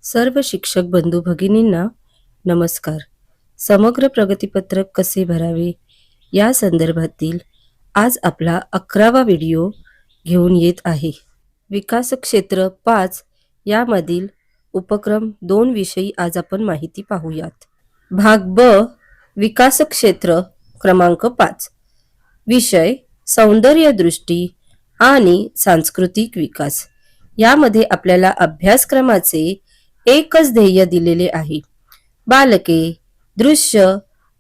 सर्व शिक्षक बंधू भगिनींना नमस्कार. समग्र प्रगतीपत्रक कसे भरावे या संदर्भातील आज आपला 11वा व्हिडिओ घेऊन येत आहे. विकास क्षेत्र 5 यामधील उपक्रम 2 विषयी आज आपण माहिती पाहूयात. भाग ब विकास क्षेत्र क्रमांक 5 विषय सौंदर्य दृष्टी आणि सांस्कृतिक विकास. यामध्ये आपल्याला अभ्यासक्रमाचे एकच ध्येय दिलेले आहे. बालके दृश्य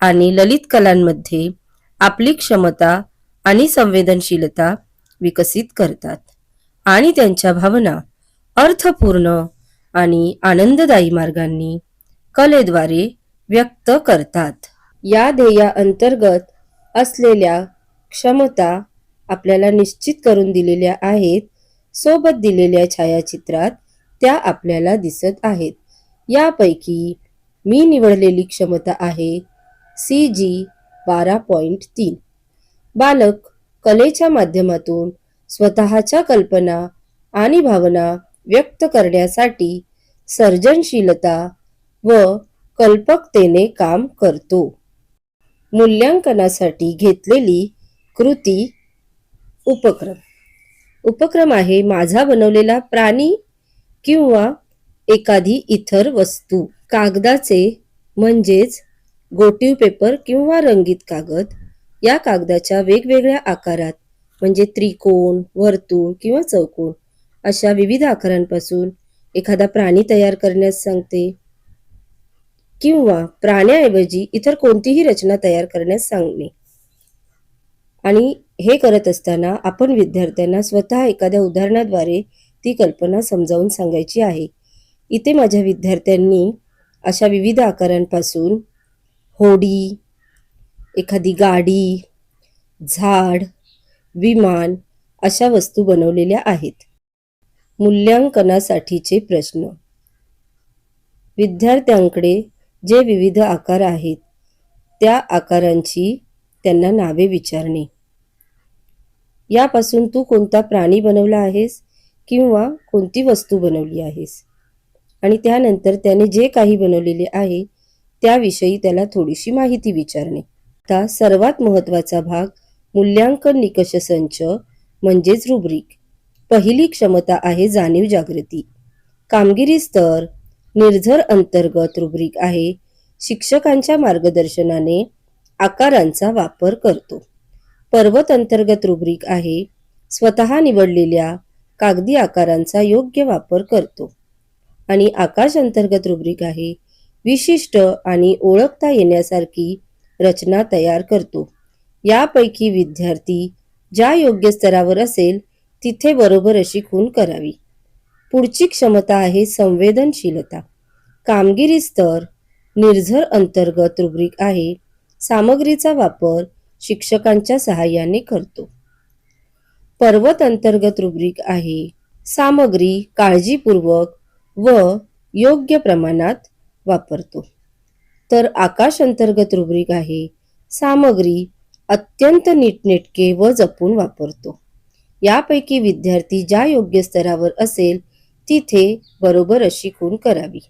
आणि ललित कलांमध्ये आपली क्षमता आणि संवेदनशीलता विकसित करतात आणि त्यांच्या भावना अर्थपूर्ण आणि आनंददायी मार्गांनी कलेद्वारे व्यक्त करतात. या ध्येयाअंतर्गत असलेल्या क्षमता आपल्याला निश्चित करून दिलेल्या आहेत. सोबत दिलेल्या छायाचित्रात त्या आपल्याला दिसत आहेत. यापैकी मी निवडलेली क्षमता आहे CG 12.3. बालक कलेच्या माध्यमातून स्वतःच्या कल्पना आणि भावना व्यक्त करण्यासाठी सर्जनशीलता व कल्पकतेने काम करतो. मूल्यांकनासाठी घेतलेली कृती उपक्रम आहे माझा बनवलेला प्राणी किंवा एखादी इतर वस्तू. कागदाचे म्हणजेच गोटीव पेपर किंवा रंगीत कागद या कागदाच्या वेगवेगळ्या आकारात म्हणजे त्रिकोण, वर्तुळ किंवा चौकोन अशा विविध आकारांपासून एखादा प्राणी तयार करण्यास सांगते किंवा प्राण्याऐवजी इतर कोणतीही रचना तयार करण्यास सांगणे. आणि हे करत असताना आपण विद्यार्थ्यांना स्वतः एखाद्या उदाहरणाद्वारे ती कल्पना समजावून सांगायची आहे. इथे माझ्या विद्यार्थ्यांनी अशा विविध आकारांपासून होडी, एखादी गाडी, झाड, विमान अशा वस्तू बनवलेल्या आहेत. मूल्यांकनासाठीचे प्रश्न. विद्यार्थ्यांकडे जे विविध आकार आहेत त्या आकारांची त्यांना नावे विचारणे. यापासून तू कोणता प्राणी बनवला आहेस किंवा कोणती वस्तू बनवली आहेस आणि त्यानंतर त्याने जे काही बनवलेले आहे त्याविषयी त्याला थोडीशी माहिती विचारणे. आता सर्वात महत्त्वाचा भाग मूल्यांकन निकष संच म्हणजेच रुब्रिक. पहिली क्षमता आहे जाणीव जागृती. कामगिरी स्तर निर्झर अंतर्गत रुब्रिक आहे. शिक्षकांच्या मार्गदर्शनाने आकारांचा वापर करतो. पर्वत अंतर्गत रुब्रिक आहे. स्वतः निवडलेल्या कागदी आकारांचा योग्य वापर करतो. आणि आकाश अंतर्गत रुब्रिक आहे. विशिष्ट आणि ओळखता येण्यासारखी रचना तयार करतो. यापैकी विद्यार्थी ज्या योग्य स्तरावर असेल तिथे बरोबर अशी खूण करावी. पुढची क्षमता आहे संवेदनशीलता. कामगिरी स्तर निर्झर अंतर्गत रुब्रिक आहे. सामग्रीचा वापर शिक्षकांच्या सहाय्याने करतो. पर्वत अंतर्गत रुब्रिक आहे. सामग्री काळजीपूर्वक व योग्य प्रमाणात वापरतो. तर आकाश अंतर्गत रुब्रिक आहे. सामग्री अत्यंत नीटनेटके व जपून वापरतो. यापैकी विद्यार्थी ज्या योग्य स्तरावर असेल तिथे बरोबर अशी खूण करावी.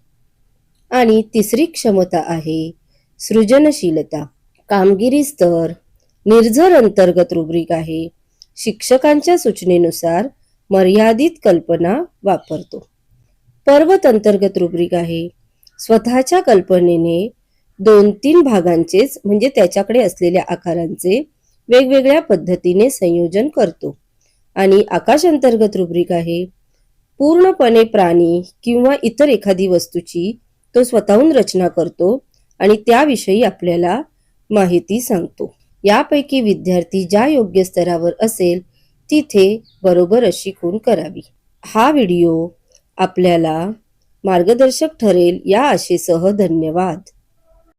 आणि तिसरी क्षमता आहे सृजनशीलता. कामगिरी स्तर निर्झर अंतर्गत रुब्रिक आहे. शिक्षकांच्या सूचनेनुसार मर्यादित कल्पना वापरतो. पर्वत अंतर्गत रुब्रिक आहे. स्वतःच्या कल्पनेने 2-3 भागांचेच म्हणजे त्याच्याकडे असलेल्या आकारांचे वेगवेगळ्या पद्धतीने संयोजन करतो. आणि आकाश अंतर्गत रुब्रिक आहे. पूर्णपणे प्राणी किंवा इतर एखादी वस्तूची तो स्वतःहून रचना करतो आणि त्याविषयी आपल्याला माहिती सांगतो. यापैकी विद्यार्थी ज्या योग्य स्तरावर असेल तिथे बरोबर अशी खूण करावी. हा व्हिडिओ आपल्याला मार्गदर्शक ठरेल या आशेसह धन्यवाद.